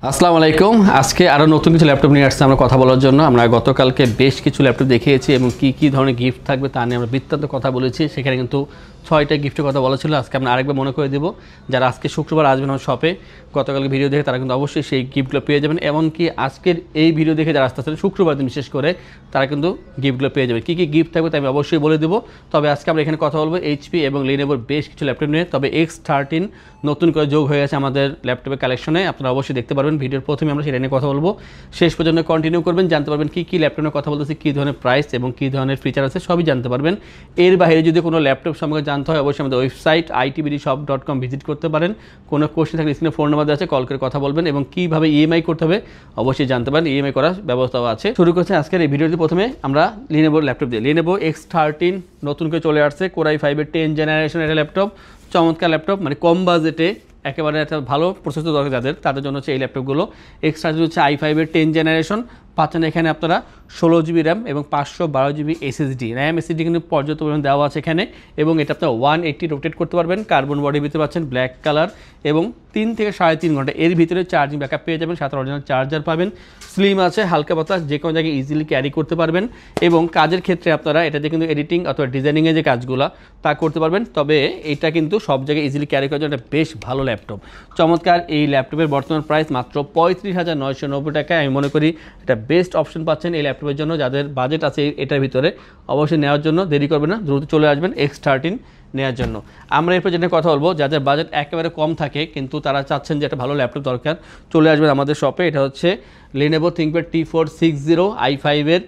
আসসালামু আলাইকুম। আজকে আরও নতুন কিছু ল্যাপটপ নিয়ে আসছে আমরা কথা বলার জন্য। আমরা গতকালকে বেশ কিছু ল্যাপটপ দেখিয়েছি এবং কী ধরনের গিফট থাকবে তা নিয়ে আমরা বৃত্তান্ত কথা বলেছি। সেখানে কিন্তু 6টা গিফটের কথা বলা ছিল। আজকে আমরা আরেকবার মনে করে দেবো, যারা আজকে শুক্রবার আসবেন আমার শপে, গতকালকে ভিডিও দেখে তারা কিন্তু অবশ্যই সেই গিফটগুলো পেয়ে যাবেন। এমনকি আজকের এই ভিডিও দেখে যারা আসতেছেন শুক্রবার দিন বিশেষ করে, তারা কিন্তু গিফটগুলো পেয়ে যাবে। কী গিফট থাকবে তাই আমি অবশ্যই বলে দেবো। তবে আজকে আমরা এখানে কথা বলবো এইচপি এবং লিনোভোর বেশ কিছু ল্যাপটপ নিয়ে। তবে X13 নতুন করে যোগ হয়ে গেছে আমাদের ল্যাপটপের কালেকশনে, আপনারা অবশ্যই দেখতে পারবেন। ভিডিওর প্রথমে আমরা সেটা নিয়ে কথা বলবো, শেষ পর্যন্ত কন্টিনিউ করবেন, জানতে পারবেন কী ল্যাপটপের কথা বলতেছি, কী ধরনের প্রাইস এবং কী ধরনের ফিচার আছে সবই জানতে পারবেন। এর বাইরে যদি কোনো ল্যাপটপ সম্পর্কে জানতে হয় অবশ্যই আমাদের ওয়েবসাইট itbdshop.com ভিজিট করতে পারেন। কোনো কোশ্চেন থাকলে স্ক্রিনে ফোন নাম্বার আছে, কল করে কথা বলবেন এবং কীভাবে ইএমআই করতে হবে অবশ্যই জানতে পারেন। ইএমআই করার ব্যবস্থাও আছে। শুরু করছে আজকের এই ভিডিওটি। প্রথমে আমরা লিনোভোর ল্যাপটপ দিয়ে। লিনোভো X13 নতুন করে চলে আসছে, Core i5-এর 10 জেনারেশন একটা ল্যাপটপ। চমৎকার ল্যাপটপ, মানে কম বাজেটে একেবারে একটা ভালো প্রসেসর দরকার তাদের জন্য হচ্ছে এই ল্যাপটপগুলো। X13 হচ্ছে i5-এর 10 জেনারেশন। পাচ্ছেন এখানে আপনারা 16GB র্যাম এবং 512GB SSD। র্যাম SSD কিন্তু পর্যাপ্ত পরিমাণ দেওয়া আছে এখানে এবং এটা আপনারা 180 রোটেট করতে পারবেন। কার্বন বডির ভিতরে পাচ্ছেন ব্ল্যাক কালার এবং 3 থেকে 3.5 ঘন্টা এর ভিতরে চার্জিং ব্যাকআপ পেয়ে যাবেন। সাথে অরিজিনাল চার্জার পাবেন। স্লিম আছে, হালকা পাতলা, যে কোনো জায়গায় ইজিলি ক্যারি করতে পারবেন এবং কাজের ক্ষেত্রে আপনারা এটাতে কিন্তু এডিটিং অথবা ডিজাইনিংয়ে যে কাজগুলো তা করতে পারবেন। তবে এটা কিন্তু সব জায়গায় ইজিলি ক্যারি করার জন্য একটা বেশ ভালো ল্যাপটপ। চমৎকার এই ল্যাপটপের বর্তমান প্রাইস মাত্র 35,990 টাকায়। আমি মনে করি এটা বেস্ট অপশন পাচ্ছেন এই ল্যাপটপের জন্য। যাদের বাজেট আছে এটার ভিতরে অবশ্যই নেওয়ার জন্য দেরি করবেন না, দ্রুত চলে আসবেন X13 নেওয়ার জন্য। আমরা এরপর যেটা কথা বলবো, যাদের বাজেট একেবারে কম থাকে কিন্তু তারা চাচ্ছেন যে একটা ভালো ল্যাপটপ দরকার, চলে আসবেন আমাদের শপে। এটা হচ্ছে Lenovo ThinkPad T460 i5-এর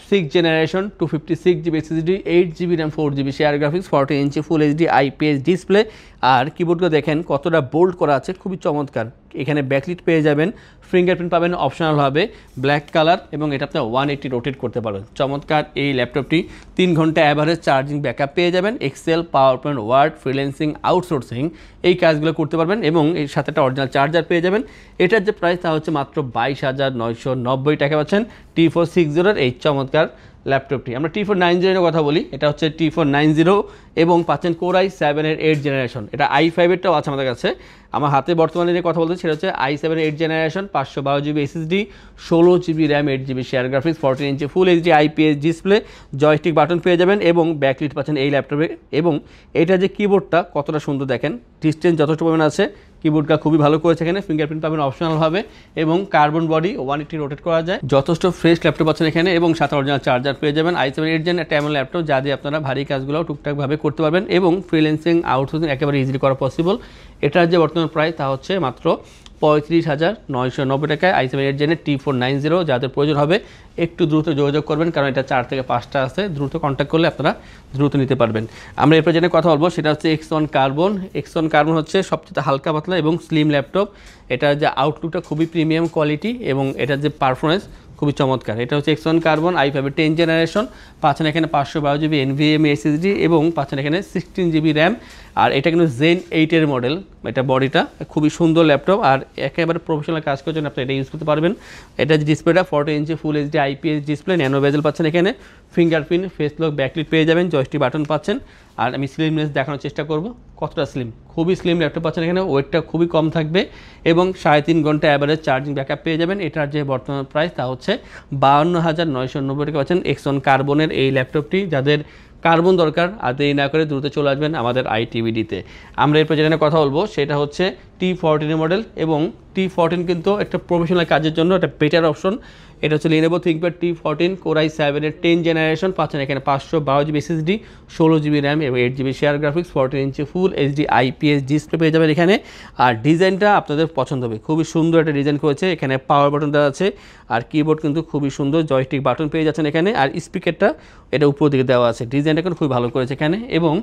6 generation, 256GB SSD, 8GB RAM, 4GB share graphics, 40 inch full HD IPS display. আর কিবোর্ডগুলো দেখেন কতটা বোল্ড করা আছে, খুবই চমৎকার। এখানে ব্যাকলিট পেয়ে যাবেন, ফিঙ্গারপ্রিন্ট পাবেন অপশনাল হবে, ব্ল্যাক কালার এবং এটা আপনার 180 রোটেট করতে পারবেন। চমৎকার এই ল্যাপটপটি 3 ঘন্টা অ্যাভারেজ চার্জিং ব্যাকআপ পেয়ে যাবেন। Excel, PowerPoint, Word, freelancing, outsourcing এই কাজগুলো করতে পারবেন এবং এর সাথে একটা অরিজিনাল চার্জার পেয়ে যাবেন। এটার যে প্রাইস তা হচ্ছে মাত্র 22,990 টাকা পাচ্ছেন T460-এর এই চমৎকার ল্যাপটপটি। আমরা T490-এর কথা বলি, এটা হচ্ছে T490 এবং পাচ্ছেন Core i7-এর 8 জেনারেশন। এটা i5-এরটাও আছে আমাদের কাছে। আমার হাতে বর্তমানে যে কথা বলতে সেটা হচ্ছে i7-এর 8 generation, 512GB SSD, 16GB RAM, 8GB shared graphics, 14 inch full HD IPS display, joystick button পেয়ে যাবেন এবং ব্যাকলিট পাচ্ছেন এই ল্যাপটপে। এবং এটা যে কিবোর্ডটা কতটা সুন্দর দেখেন, ডিস্টেন্স যথেষ্ট পরিমাণ আছে, কিবোর্ডটা খুবই ভালো করেছে। এখানে ফিঙ্গারপ্রিন্ট পাবেন অপশনালভাবে এবং কার্বন বডি 180 রোটেট করা যায়। যথেষ্ট ফ্রেশ ল্যাপটপ পাচ্ছেন এখানে এবং সাথে অরিজিনাল চার্জার পেয়ে যাবেন। i7 8 জেন একটা এমন ল্যাপটপ যা দিয়ে আপনারা ভারী কাজগুলো টুকটাকভাবে করতে পারবেন এবং ফ্রিল্যান্সিং, আউটসোর্সিং একেবারে ইজিলি করা পসিবল। এটার যে বর্তমান প্রাইস তা হচ্ছে মাত্র 35,990 টাকায় i7 8 জেনের T490। যাদের প্রয়োজন হবে একটু দ্রুত যোগাযোগ করবেন, কারণ এটা 4 থেকে 5টা আছে, দ্রুত কন্ট্যাক্ট করলে আপনারা দ্রুত নিতে পারবেন। আমরা এরপর জেনে কথা বলবো সেটা হচ্ছে X1 কার্বন। X1 কার্বন হচ্ছে সবচেয়ে হালকা পাতলা এবং স্লিম ল্যাপটপ। এটার যে আউটলুকটা খুবই প্রিমিয়াম কোয়ালিটি এবং এটার যে পারফরমেন্স খুবই চমৎকার। এটা হচ্ছে X1 কার্বন i5-এর 10 জেনারেশন। পাচ্ছেন এখানে 512GB NVMe SSD এবং পাচ্ছেন এখানে 16GB র্যাম। আর এটা কিন্তু Zen 8-এর মডেল। এটা বডিটা খুবই সুন্দর ল্যাপটপ আর একেবারে প্রফেশনাল কাজ করার জন্য আপনি এটা ইউজ করতে পারবেন। এটা যে ডিসপ্লেটা 40 inch full HD IPS display, nano bezel পাচ্ছেন এখানে, ফিঙ্গারপ্রিন্ট, ফেস লক, ব্যাকলিট পেয়ে যাবেন, জয়স্টিক বাটন পাচ্ছেন। আর আমি স্লিমনেস দেখানোর চেষ্টা করব কতটা স্লিম, খুবই স্লিম ল্যাপটপ পাচ্ছেন এখানে। ওয়েটটা খুবই কম থাকবে এবং 3.5 ঘন্টা অ্যাভারেজ চার্জিং ব্যাকআপ পেয়ে যাবেন। এটার যে বর্তমান প্রাইস তা হচ্ছে 52,990 টাকা পাচ্ছেন X1 কার্বনের এই ল্যাপটপটি। যাদের কার্বন দরকার আর দেরি না করে দ্রুত চলে আসবেন আমাদের ITBD-তে। আমরা এরপর যেখানে কথা বলবো সেটা হচ্ছে T14 মডেল এবং T14 কিন্তু একটা প্রফেশনাল কাজের জন্য একটা বেটার অপশন। এটা হচ্ছে Lenovo ThinkPad T14 Core i7-এর 10 generation. পাচ্ছেন এখানে 512GB SSD, 16GB র্যাম এবং 8GB shared graphics, 14 inch full HD IPS display পেয়ে যাবেন এখানে। আর ডিজাইনটা আপনাদের পছন্দ হবে, খুবই সুন্দর একটা ডিজাইন করেছে। এখানে পাওয়ার বাটন দেওয়া আছে আর কিবোর্ড কিন্তু খুবই সুন্দর, জয়স্টিক বাটন পেয়ে যাচ্ছেন এখানে। আর স্পিকারটা এটা উপর দিকে দেওয়া আছে, ডিজাইনটা কিন্তু খুবই ভালো করেছে এখানে এবং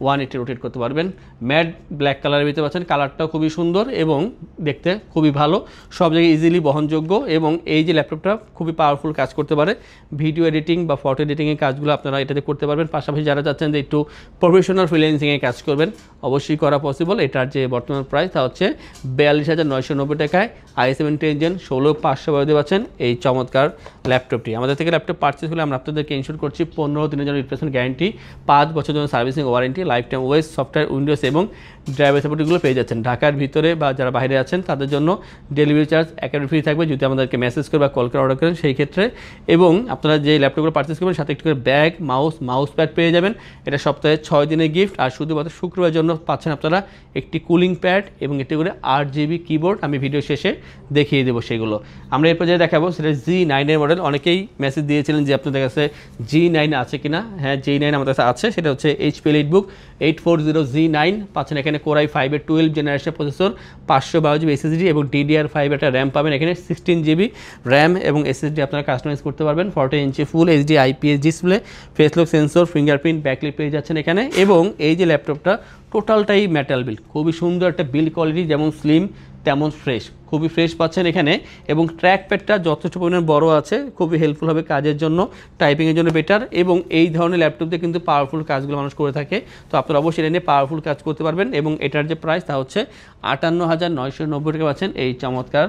180 রোটেট করতে পারবেন। ম্যাট ব্ল্যাক কালারের ভিতরে পাচ্ছেন, কালারটাও খুবই সুন্দর এবং দেখতে খুবই ভালো, সব জায়গায় ইজিলি বহনযোগ্য এবং এই যে ল্যাপটপটা খুবই পাওয়ারফুল কাজ করতে পারে। ভিডিও এডিটিং বা ফটো এডিটিংয়ের কাজগুলো আপনারা এটাতে করতে পারবেন। পাশাপাশি যারা চাচ্ছেন যে একটু প্রফেশনাল ফ্রিল্যান্সিংয়ে কাজ করবেন অবশ্যই করা পসিবল। এটার যে বর্তমান প্রাইস তা হচ্ছে 42,990 টাকায় i7 10 জেন 16,512 পাচ্ছেন এই চমৎকার ল্যাপটপটি। আমাদের থেকে ল্যাপটপ পারচেস হলে আমরা আপনাদেরকে ইনশিওর করছি 15 দিনের জন্য রিপ্লেসমেন্ট গ্যারান্টি, 5 বছর জন্য servicing warranty, life time OS, software, Windows এবং ড্রাইভার সাপোর্টগুলো পেয়ে যাচ্ছেন। ঢাকার ভিতরে বা যারা বাইরে আছেন তাদের জন্য ডেলিভারি চার্জ একেবারে ফ্রি থাকবে যদি আমাদেরকে মেসেজ করে বা কল করে অর্ডার করেন সেই ক্ষেত্রে। এবং আপনারা যে ল্যাপটপগুলো পারচেস করবেন সাথে একটু করে ব্যাগ, মাউস প্যাড পেয়ে যাবেন। এটা সপ্তাহে 6 দিনের গিফট। আর শুধুমাত্র শুক্রবারের জন্য পাচ্ছেন আপনারা একটি কুলিং প্যাড এবং একটি করে 8GB কিবোর্ড। আমি ভিডিও শেষে দেখিয়ে দেবো সেগুলো। আমরা এরপর যে দেখাবো সেটা G9 এর মডেল। অনেকেই মেসেজ দিয়েছিলেন যে আপনাদের কাছে G9 আছে কিনা। হ্যাঁ, G9 আমাদের কাছে আছে। সেটা হচ্ছে HP EliteBook 840 G9 পাচ্ছেন এখানে Core i5 এর 12 জেনারেশন প্রসেসর, 512GB SSD এবং DDR5 একটা র্যাম পাবেন। এখানে 16GB র্যাম এবং SSD আপনারা কাস্টমাইজ করতে পারবেন। 14 inch full HD IPS display, face lock sensor, fingerprint, backlight পেয়ে যাচ্ছেন এখানে। এবং এই যে ল্যাপটপটা টোটালটাই মেটাল বিল্ড, খুবই সুন্দর একটা বিল্ড কোয়ালিটি, যেমন স্লিম তেমন ফ্রেশ, খুবই ফ্রেশ পাচ্ছেন এখানে। এবং ট্র্যাক প্যাডটা যথেষ্ট পরিমাণে বড় আছে, খুবই হেল্পফুল হবে কাজের জন্য, টাইপিংয়ের জন্য বেটার। এবং এই ধরনের ল্যাপটপ দিয়ে কিন্তু পাওয়ারফুল কাজগুলো মানুষ করে থাকে, তো আপনারা অবশ্যই এটা নিয়ে পাওয়ারফুল কাজ করতে পারবেন। এবং এটার যে প্রাইস তা হচ্ছে 58,990 টাকা পাচ্ছেন এই চমৎকার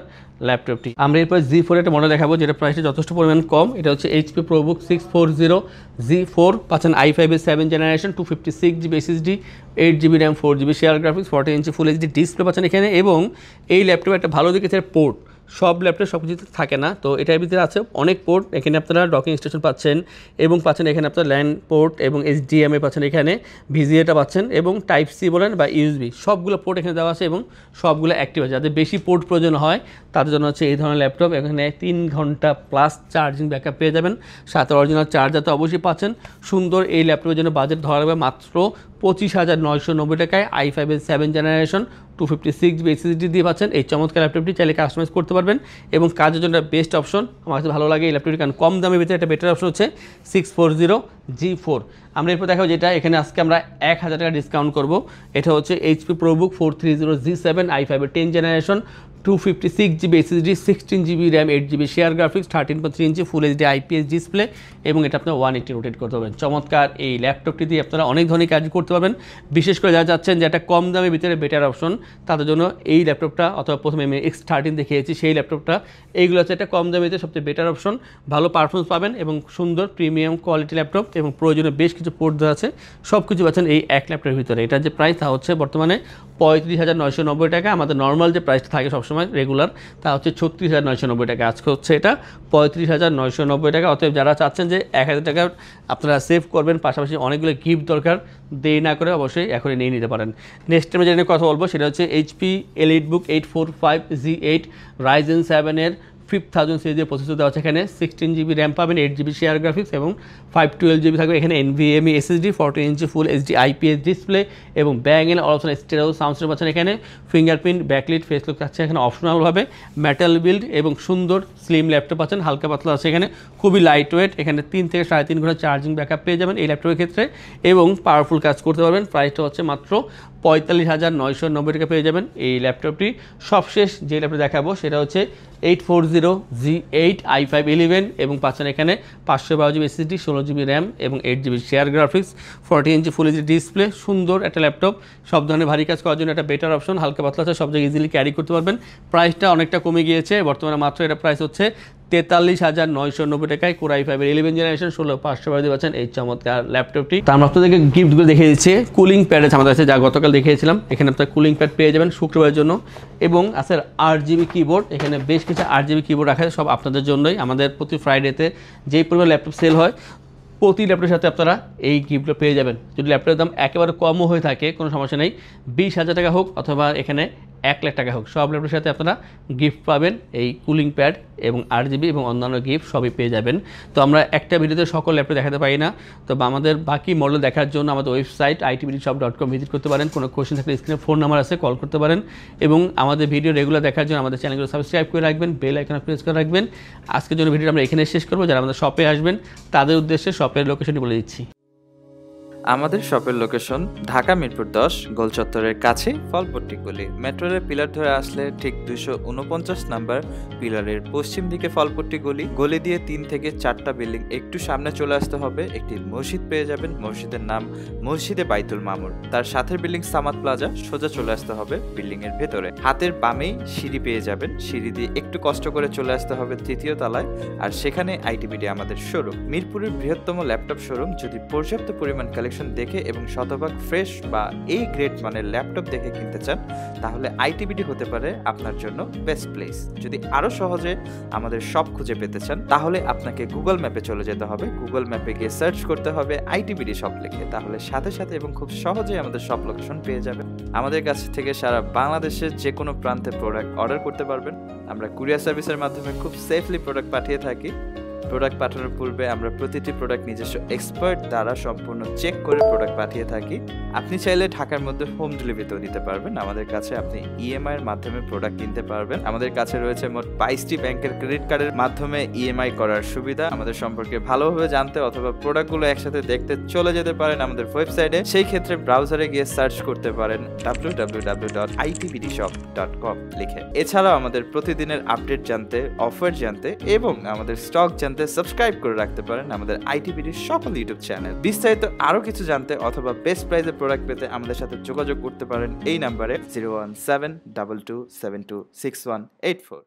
ল্যাপটপটি। আমরা এরপর Z4 একটা মডেল দেখাবো যেটা প্রাইসটা যথেষ্ট পরিমাণ কম। এটা হচ্ছে HP ProBook 640 Z4 পাচ্ছেন i5 এর 7 generation, 256GB SSD, 8GB RAM, 4GB share graphics, 14 inch full HD display পাচ্ছেন এখানে। এবং এই ল্যাপটপে একটা ভালো দিকে পোর্ট, সব ল্যাপটপে সব কিছু থাকে না, তো এটার ভিতরে আছে অনেক পোর্ট। এখানে আপনারা ডকিং স্টেশন পাচ্ছেন এবং পাচ্ছেন এখানে আপনার ল্যান্ড পোর্ট এবং HDMI পাচ্ছেন এখানে, VGA পাচ্ছেন এবং টাইপ সি বলেন বা USB সবগুলো পোর্ট এখানে দেওয়া আছে এবং সবগুলো অ্যাক্টিভ আছে। যাদের বেশি পোর্ট প্রয়োজন হয় তাদের জন্য হচ্ছে এই ধরনের ল্যাপটপ। এখানে 3 ঘন্টা প্লাস চার্জিং ব্যাকআপ পেয়ে যাবেন, সাথে অরিজিনাল চার্জার তো অবশ্যই পাচ্ছেন। সুন্দর এই ল্যাপটপের জন্য বাজেট ধরা হবে মাত্র 25,990 টাকায়। i5 এর 7 জেনারেশন, 256GB SSD দিয়ে পাচ্ছেন এই চমৎকার ল্যাপটপটি। চাইলে কাস্টমাইজ করতে পারবেন এবং কাজের জন্য বেস্ট অপশন। আমার কাছে ভালো লাগে এই ল্যাপটপটি, কারণ কম দামের ভিতরে একটা বেটার অপশন হচ্ছে 640 G4। আমরা এরপর দেখাবো যেটা এখানে আজকে আমরা 1,000 টাকা ডিসকাউন্ট করবো। এটা হচ্ছে HP ProBook 430 G7 i5 এর 10 generation, 256GB SSD, 16GB RAM, 8GB shared graphics, 13.3 ইঞ্চি ফুল HD IPS ডিসপ্লে এবং এটা আপনার 180 রোটেট করতে পারবেন। চমৎকার এই ল্যাপটপটি দিয়ে আপনারা অনেক ধরনের কাজ করতে পারবেন। বিশেষ করে যারা চাচ্ছেন যে একটা কম দামের ভিতরে বেটার অপশন তাদের জন্য এই ল্যাপটপটা, অথবা প্রথমে আমি X13 দেখিয়েছি সেই ল্যাপটপটা, এইগুলো হচ্ছে একটা কম দামের ভিতরে সবচেয়ে বেটার অপশন। ভালো পারফরমেন্স পাবেন এবং সুন্দর প্রিমিয়াম কোয়ালিটি ল্যাপটপ এবং প্রয়োজনীয় বেশ কিছু পোর্ট দেওয়া আছে, সব কিছু পাচ্ছেন এই এক ল্যাপটপের ভিতরে। এটার যে প্রাইস তা হচ্ছে বর্তমানে 35,990 টাকা। আমাদের নর্মাল যে প্রাইসটা থাকে সবসময় রেগুলার তা হচ্ছে 36,990 টাকা। আজকে হচ্ছে এটা 35,990 টাকা। অতএব যারা চাচ্ছেন যে 1,000 টাকা আপনারা সেভ করবেন, পাশাপাশি অনেকগুলো গিফট দরকার, দেরি না করে অবশ্যই এখনই নিয়ে নিতে পারেন। নেক্সট টাইমে যেটা নিয়ে কথা বলবো সেটা হচ্ছে HP EliteBook 845 Z8 Ryzen 7 এর 5000 সিরিজের প্রসেসর দেওয়া আছে। এখানে 16GB র্যাম পাবেন, 8GB শেয়ার গ্রাফিক্স এবং 512GB থাকবে এখানে NVMe SSD, 14 inch full HD IPS display এবং Bang and Olufsen stereo sound system পাচ্ছেন এখানে। ফিঙ্গারপ্রিন্ট, ব্যাকলাইট, ফেস লক থাকছে এখানে অপশনালভাবে। মেটাল বিল্ড এবং সুন্দর স্লিম ল্যাপটপ পাচ্ছেন, হালকা পাতলা আছে এখানে, খুবই লাইট ওয়েট। এখানে 3 থেকে 3.5 ঘন্টা চার্জিং ব্যাকআপ পেয়ে যাবেন এই ল্যাপটপের ক্ষেত্রে এবং পাওয়ারফুল কাজ করতে পারবেন। প্রাইসটা হচ্ছে মাত্র 45,990 টাকা পেয়ে যাবেন এই ল্যাপটপটি। সবশেষ যে ল্যাপটপ দেখাবো সেটা হচ্ছে 840 Z8 i5 11 এবং পাচ্ছেন এখানে 512GB SSD, 16GB র্যাম এবং 8GB shared graphics, 40 inch full HD display. সুন্দর একটা ল্যাপটপ, সব ধরনের ভারী কাজ করার জন্য একটা বেটার অপশন, হালকা পাতলা আছে, সব জায়গায় ইজিলি ক্যারি করতে পারবেন। প্রাইসটা অনেকটা কমে গিয়েছে, বর্তমানে মাত্র এটা প্রাইস হচ্ছে 43,990 টাকায়। Core i5 এর 11 জেনারেশন, 16,500 দিয়ে পাচ্ছেন এই চমৎকার ল্যাপটপটি। তো আমরা আপনাদেরকে গিফটগুলো দেখিয়ে দিচ্ছি। কুলিং প্যাড আছে আমাদের কাছে, যা গতকাল দেখিয়েছিলাম। এখানে আপনার কুলিং প্যাড পেয়ে যাবেন শুক্রবারের জন্য এবং আছে 8GB কিবোর্ড। এখানে বেশ কিছু 8GB কিবোর্ড রাখা আছে, সব আপনাদের জন্যই। আমাদের প্রতি ফ্রাইডেতে যেই পরিমাণ ল্যাপটপ সেল হয় প্রতি ল্যাপটপের সাথে আপনারা এই গিফটগুলো পেয়ে যাবেন। যদি ল্যাপটপের দাম একেবারে কমও হয়ে থাকে কোনো সমস্যা নেই, 20,000 টাকা হোক অথবা এখানে 1 লাখ টাকা হোক, সব ল্যাপটপের সাথে আপনারা গিফট পাবেন, এই কুলিং প্যাড এবং 8GB এবং অন্যান্য গিফট সবই পেয়ে যাবেন। তো আমরা একটা ভিডিওতে সকল ল্যাপটপ দেখাতে পারি না, তো আমাদের বাকি মডেল দেখার জন্য আমাদের ওয়েবসাইট itbdshop.com ভিজিট করতে পারেন। কোনো কোয়েশ্চেন থাকলে স্ক্রিনে ফোন নাম্বার আছে, কল করতে পারেন। এবং আমাদের ভিডিও রেগুলার দেখার জন্য আমাদের চ্যানেলগুলো সাবস্ক্রাইব করে রাখবেন, বেল আইকন প্রেস করে রাখবেন। আজকের জন্য ভিডিওটা আমরা এখানে শেষ করবো। যারা আমাদের শপে আসবেন তাদের উদ্দেশ্যে শপের লোকেশনটি বলে দিচ্ছি। আমাদের শপের লোকেশন ঢাকা মিরপুর 10 গোল চত্বরের কাছে ফলপট্টি গলি। মেট্রো রেল পিলার ধরে আসলে ঠিক 249 নাম্বার পিলারের পশ্চিম দিকে ফলপট্টি গলি। গলি দিয়ে 3 থেকে 4টা বিল্ডিং একটু সামনে চলে আসতে হবে, একটি মসজিদ পেয়ে যাবেন। মসজিদের নাম মসজিদে বাইতুল মামুর। তার সাথের বিল্ডিং সামাদ প্লাজা, সোজা চলে আসতে হবে বিল্ডিং এর ভেতরে। হাতের বামেই সিঁড়ি পেয়ে যাবেন, সিঁড়ি দিয়ে একটু কষ্ট করে চলে আসতে হবে 3য় তলায়, আর সেখানে আইটিবিডি আমাদের শোরুম। মিরপুরের বৃহত্তম ল্যাপটপ শোরুম। যদি পর্যাপ্ত পরিমাণ কালেকশন কালেকশন দেখে এবং শতভাগ ফ্রেশ বা এই গ্রেড মানের ল্যাপটপ দেখে কিনতে চান, তাহলে আইটিবিডি হতে পারে আপনার জন্য বেস্ট প্লেস। যদি আরও সহজে আমাদের শপ খুঁজে পেতে চান, তাহলে আপনাকে গুগল ম্যাপে চলে যেতে হবে। গুগল ম্যাপে গিয়ে সার্চ করতে হবে আইটিবিডি শপ লিখে, তাহলে সাথে সাথে এবং খুব সহজেই আমাদের শপ লোকেশন পেয়ে যাবেন। আমাদের কাছ থেকে সারা বাংলাদেশের যে কোনো প্রান্তে প্রোডাক্ট অর্ডার করতে পারবেন। আমরা কুরিয়ার সার্ভিসের মাধ্যমে খুব সেফলি প্রোডাক্ট পাঠিয়ে থাকি। প্রোডাক্ট পাঠানোর পূর্বে আমরা প্রতিটি প্রোডাক্ট নিজস্ব এক্সপার্ট দ্বারা সম্পূর্ণ চেক করে প্রোডাক্ট পাঠিয়ে থাকি। আপনি চাইলে ঢাকার মধ্যে হোম ডেলিভারিতেও নিতে পারবেন। আমাদের কাছে আপনি ইএমআই এর মাধ্যমে প্রোডাক্ট কিনতে পারবেন। আমাদের কাছে রয়েছে মোট 22টি ব্যাংকের ক্রেডিট কার্ডের মাধ্যমে ইএমআই করার সুবিধা। আমাদের সম্পর্কে ভালোভাবে জানতে অথবা প্রোডাক্টগুলো একসাথে দেখতে চলে যেতে পারেন আমাদের ওয়েবসাইটে। সেই ক্ষেত্রে ব্রাউজারে গিয়ে সার্চ করতে পারেন www.itbdshop.com লিখে। এছাড়াও আমাদের প্রতিদিনের আপডেট জানতে, অফার জানতে এবং আমাদের স্টক জানতে সাবস্ক্রাইব করে রাখতে পারেন আমাদের আইটিবিডির সকল ইউটিউব চ্যানেল। বিস্তারিত আরো কিছু জানতে অথবা বেস্ট প্রাইসে প্রোডাক্ট পেতে আমাদের সাথে যোগাযোগ করতে পারেন এই নাম্বারে 01722726184।